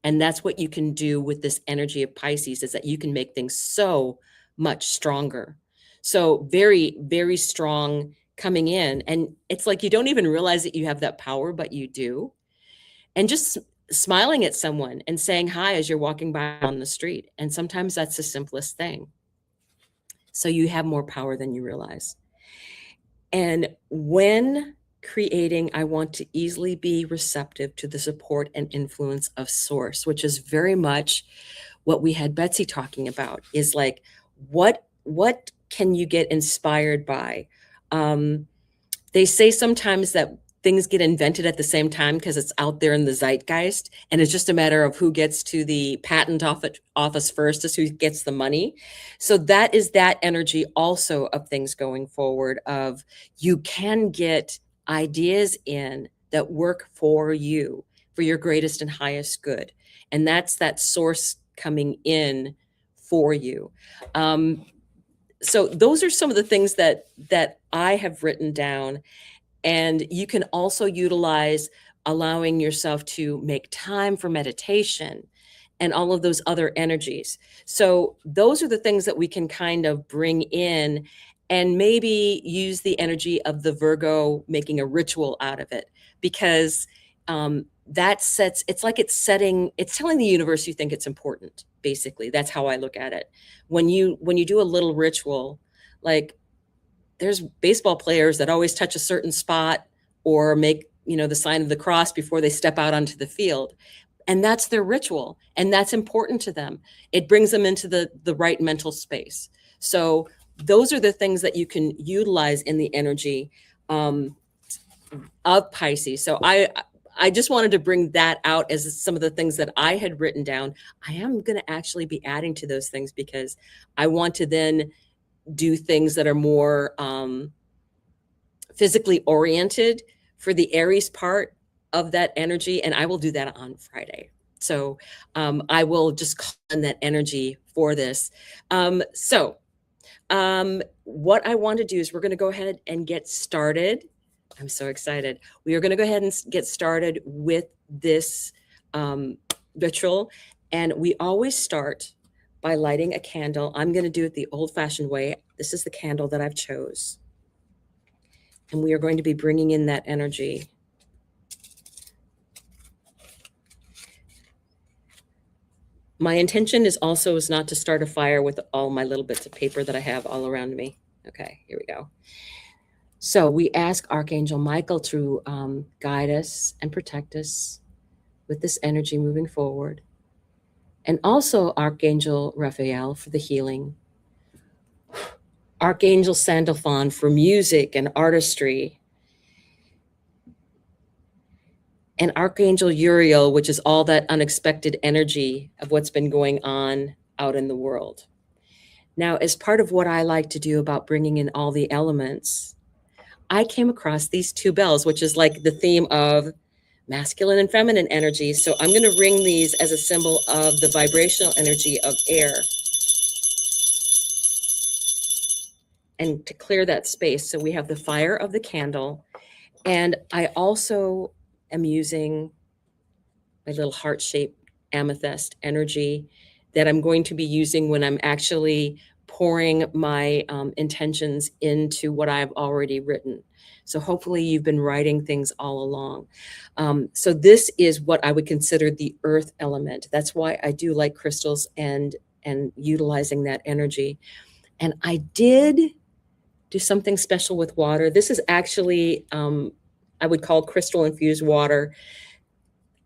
And that's what you can do with this energy of Pisces, is that you can make things so much stronger. So very, very strong coming in. And it's like you don't even realize that you have that power, but you do. And just smiling at someone and saying hi as you're walking by on the street. And sometimes that's the simplest thing. So you have more power than you realize. And when creating, I want to easily be receptive to the support and influence of source, which is very much what we had Betsy talking about, is like, what can you get inspired by? They say sometimes that things get invented at the same time because it's out there in the zeitgeist, and it's just a matter of who gets to the patent office first is who gets the money. So that is that energy also of things going forward, of you can get ideas in that work for you, for your greatest and highest good. And that's that source coming in for you. So those are some of the things that I have written down. And you can also utilize allowing yourself to make time for meditation and all of those other energies. So those are the things that we can kind of bring in, and maybe use the energy of the Virgo, making a ritual out of it, because that sets, it's like it's telling the universe you think it's important. Basically, that's how I look at it. When you do a little ritual, like, there's baseball players that always touch a certain spot or make, the sign of the cross before they step out onto the field. And that's their ritual. And that's important to them. It brings them into the right mental space. So those are the things that you can utilize in the energy of Pisces. So I just wanted to bring that out as some of the things that I had written down. I am going to actually be adding to those things, because I want to then do things that are more physically oriented for the Aries part of that energy. And I will do that on Friday. So I will just call in that energy for this. What I want to do is we're going to go ahead and get started. I'm so excited. We are going to go ahead and get started with this ritual. And we always start by lighting a candle. I'm going to do it the old-fashioned way. This is the candle that I've chose. And we are going to be bringing in that energy. My intention is also not to start a fire with all my little bits of paper that I have all around me. Okay, here we go. So we ask Archangel Michael to guide us and protect us with this energy moving forward. And also Archangel Raphael for the healing. Archangel Sandalphon for music and artistry. And Archangel Uriel, which is all that unexpected energy of what's been going on out in the world. Now, as part of what I like to do about bringing in all the elements, I came across these two bells, which is like the theme of masculine and feminine energy. So I'm going to ring these as a symbol of the vibrational energy of air. And to clear that space. So we have the fire of the candle. And I also am using my little heart-shaped amethyst energy that I'm going to be using when I'm actually pouring my intentions into what I've already written. So hopefully you've been writing things all along. So this is what I would consider the earth element. That's why I do like crystals and utilizing that energy. And I did do something special with water. This is actually, I would call crystal infused water.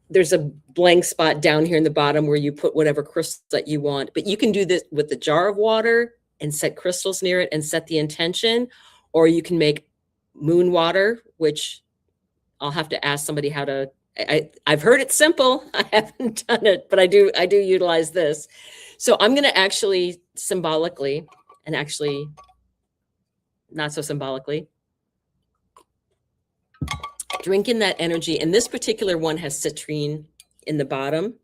There's a blank spot down here in the bottom where you put whatever crystals that you want, but you can do this with the jar of water and set crystals near it and set the intention, or you can make moon water, which I'll have to ask somebody how to, I've heard it's simple. I haven't done it, but I do utilize this. So I'm going to actually symbolically, and actually not so symbolically, drink in that energy. And this particular one has citrine in the bottom.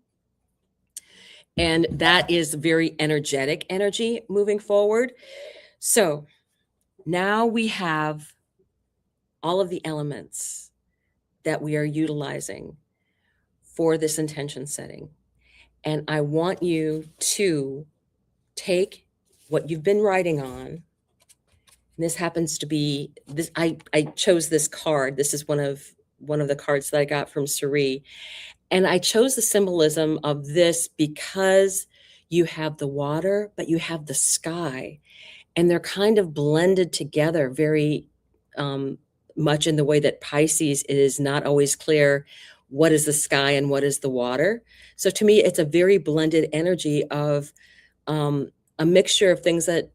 And that is very energetic energy moving forward. So now we have all of the elements that we are utilizing for this intention setting. And I want you to take what you've been writing on. And this happens to be this. I chose this card. This is one of the cards that I got from Suri. And I chose the symbolism of this because you have the water, but you have the sky, and they're kind of blended together very much in the way that Pisces is not always clear what is the sky and what is the water. So to me, it's a very blended energy of a mixture of things that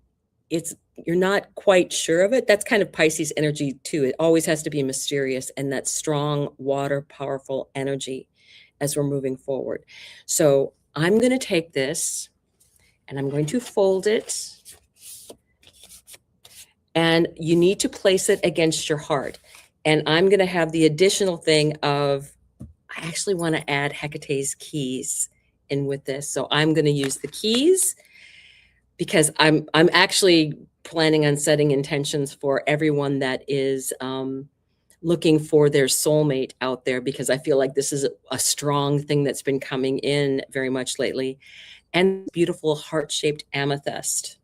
you're not quite sure of it. That's kind of Pisces energy too. It always has to be mysterious and that strong water, powerful energy as we're moving forward. So I'm going to take this and I'm going to fold it. And you need to place it against your heart. And I'm going to have the additional thing of, I actually want to add Hecate's keys in with this. So I'm going to use the keys because I'm actually planning on setting intentions for everyone that is looking for their soulmate out there, because I feel like this is a strong thing that's been coming in very much lately. And beautiful heart-shaped amethyst.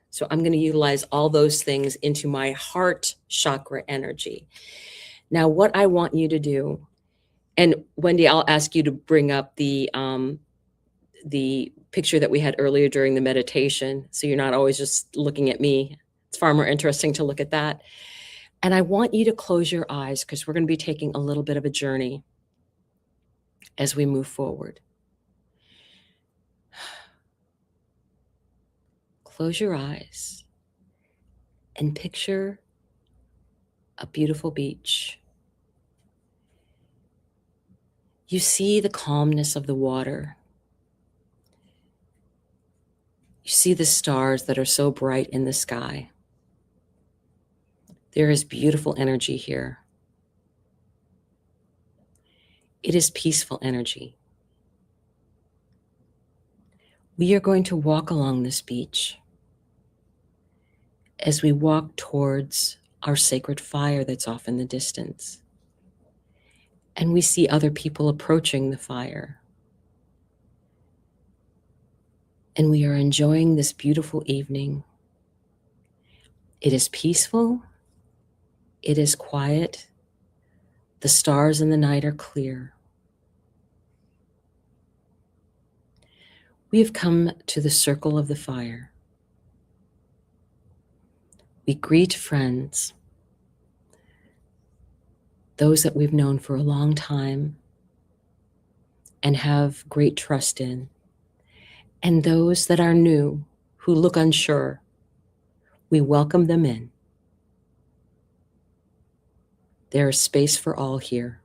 So I'm going to utilize all those things into my heart chakra energy. Now, what I want you to do, and Wendy, I'll ask you to bring up the picture that we had earlier during the meditation, so you're not always just looking at me. It's far more interesting to look at that. And I want you to close your eyes because we're going to be taking a little bit of a journey as we move forward. Close your eyes and picture a beautiful beach. You see the calmness of the water. You see the stars that are so bright in the sky. There is beautiful energy here. It is peaceful energy. We are going to walk along this beach as we walk towards our sacred fire that's off in the distance. And we see other people approaching the fire. and we are enjoying this beautiful evening. It is peaceful. It is quiet. The stars in the night are clear. We have come to the circle of the fire. We greet friends, those that we've known for a long time and have great trust in, and those that are new who look unsure. We welcome them in. There is space for all here.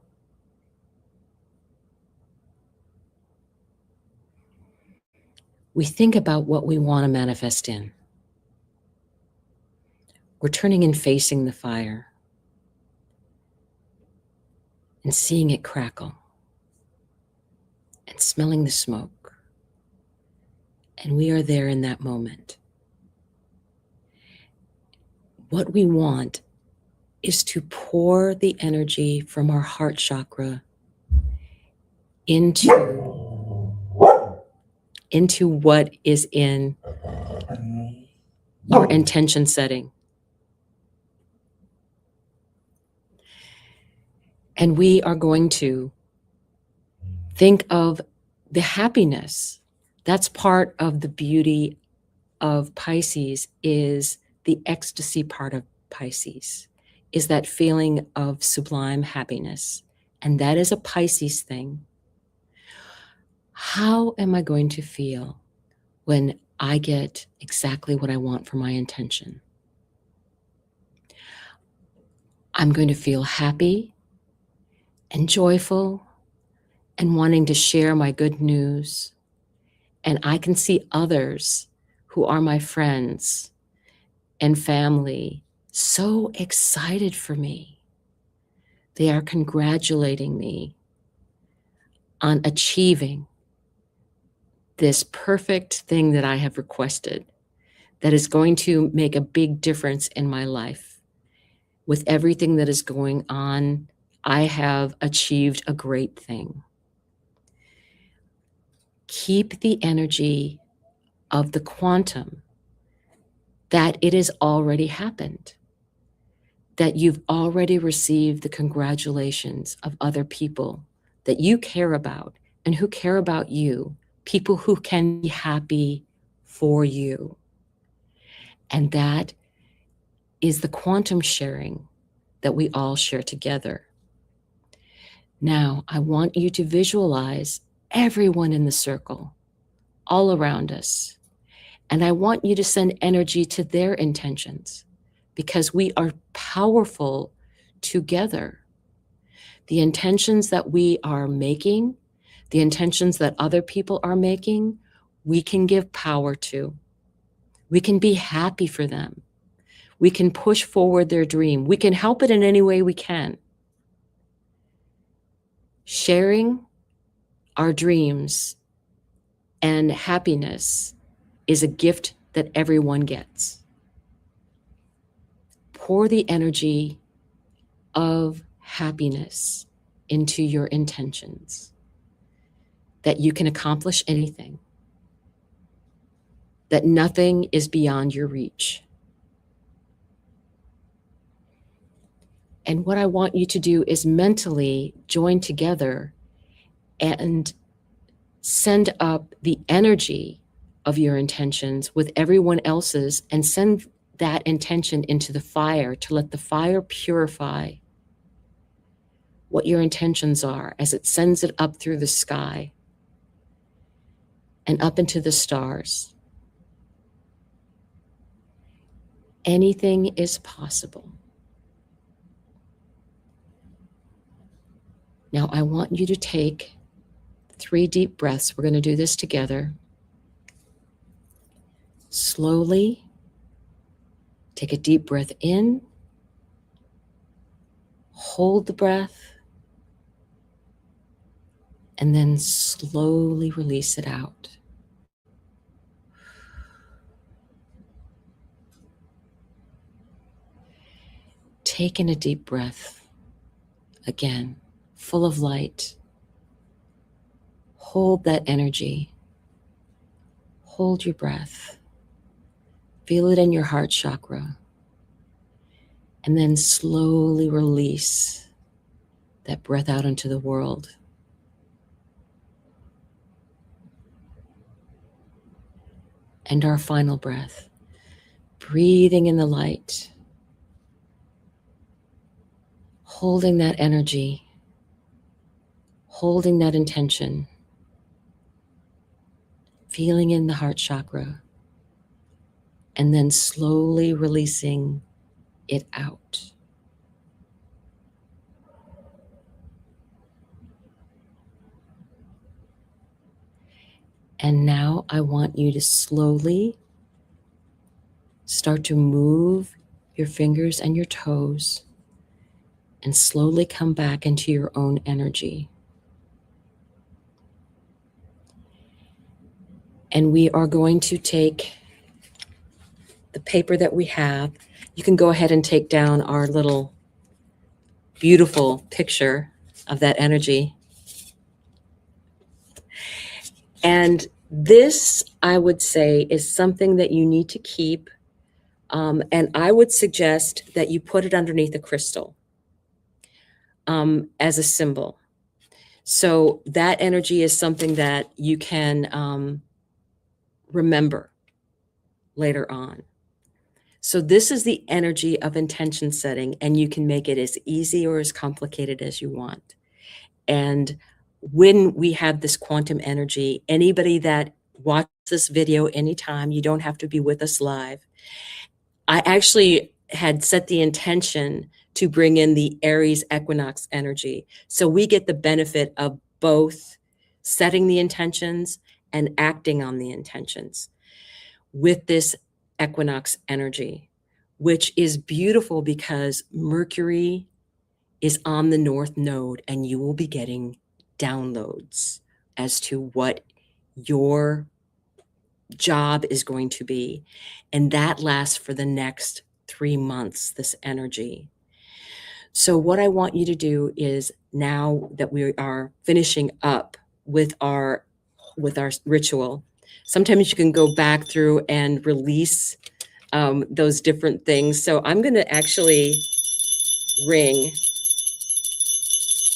We think about what we want to manifest in. We're turning and facing the fire and seeing it crackle and smelling the smoke. And we are there in that moment. What we want is to pour the energy from our heart chakra into what is in your intention setting. And we are going to think of the happiness. That's part of the beauty of Pisces, is the ecstasy part of Pisces, is that feeling of sublime happiness. And that is a Pisces thing. How am I going to feel when I get exactly what I want for my intention? I'm going to feel happy and joyful and wanting to share my good news. And I can see others who are my friends and family so excited for me. They are congratulating me on achieving this perfect thing that I have requested, that is going to make a big difference in my life. With everything that is going on, I have achieved a great thing. Keep the energy of the quantum that it has already happened, that you've already received the congratulations of other people that you care about and who care about you, people who can be happy for you. And that is the quantum sharing that we all share together. Now, I want you to visualize everyone in the circle, all around us. And I want you to send energy to their intentions, because we are powerful together. The intentions that we are making, the intentions that other people are making, we can give power to. We can be happy for them. We can push forward their dream. We can help it in any way we can. Sharing our dreams and happiness is a gift that everyone gets. Pour the energy of happiness into your intentions, that you can accomplish anything, that nothing is beyond your reach. And what I want you to do is mentally join together and send up the energy of your intentions with everyone else's, and send that intention into the fire to let the fire purify what your intentions are as it sends it up through the sky and up into the stars. Anything is possible. Now I want you to take 3 deep breaths. We're going to do this together. Slowly take a deep breath in, hold the breath, and then slowly release it out. Take in a deep breath again, full of light. Hold that energy. hold your breath. Feel it in your heart chakra. And then slowly release that breath out into the world. And our final breath, breathing in the light, holding that energy, holding that intention, feeling in the heart chakra, and then slowly releasing it out. And now I want you to slowly start to move your fingers and your toes and slowly come back into your own energy. And we are going to take the paper that we have. You can go ahead and take down our little beautiful picture of that energy. And this, I would say, is something that you need to keep. And I would suggest that you put it underneath a crystal as a symbol. So that energy is something that you can remember later on. So this is the energy of intention setting, and you can make it as easy or as complicated as you want. And when we have this quantum energy, anybody that watches this video anytime, you don't have to be with us live. I actually had set the intention to bring in the Aries equinox energy. So we get the benefit of both setting the intentions and acting on the intentions with this equinox energy, which is beautiful because Mercury is on the North Node, and you will be getting downloads as to what your job is going to be. And that lasts for the next 3 months, this energy. So what I want you to do is, now that we are finishing up with our ritual, sometimes you can go back through and release those different things. So I'm going to actually ring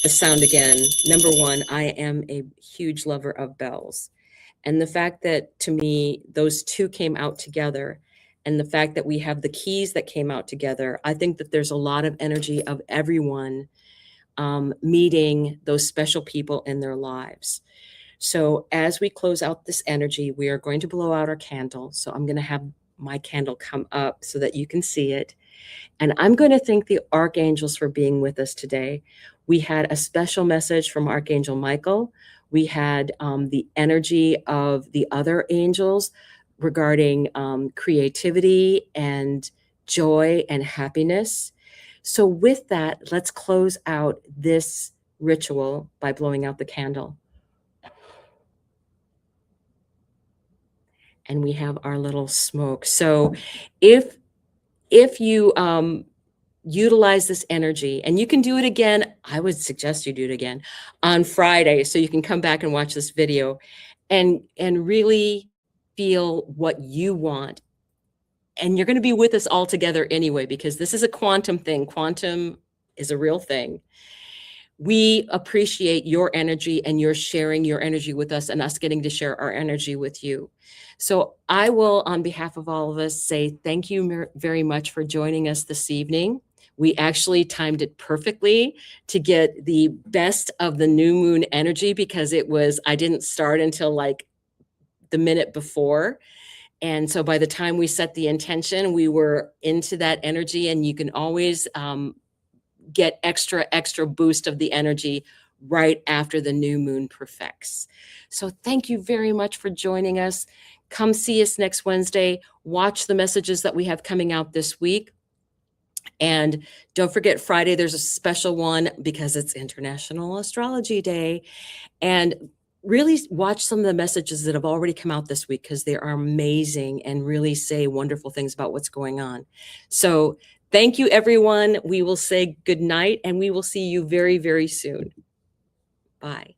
the sound again. Number one, I am a huge lover of bells. And the fact that, to me, those two came out together, and the fact that we have the keys that came out together, I think that there's a lot of energy of everyone meeting those special people in their lives. So as we close out this energy, we are going to blow out our candle. So I'm going to have my candle come up so that you can see it. And I'm going to thank the archangels for being with us today. We had a special message from Archangel Michael. We had the energy of the other angels regarding creativity and joy and happiness. So with that, let's close out this ritual by blowing out the candle. And we have our little smoke. So if you utilize this energy, and you can do it again, I would suggest you do it again on Friday, so you can come back and watch this video and really feel what you want. And you're going to be with us all together anyway, because this is a quantum thing. Quantum is a real thing. We appreciate your energy, and you're sharing your energy with us, and us getting to share our energy with you. So I will, on behalf of all of us, say thank you very much for joining us this evening. We actually timed it perfectly to get the best of the new moon energy, because I didn't start until like the minute before. And so by the time we set the intention, we were into that energy, and you can always get extra boost of the energy right after the new moon perfects. So thank you very much for joining us. Come see us next Wednesday. Watch the messages that we have coming out this week. And don't forget, Friday, there's a special one because it's International Astrology Day. And really watch some of the messages that have already come out this week, because they are amazing and really say wonderful things about what's going on. So thank you, everyone. We will say good night, and we will see you very, very soon. Bye.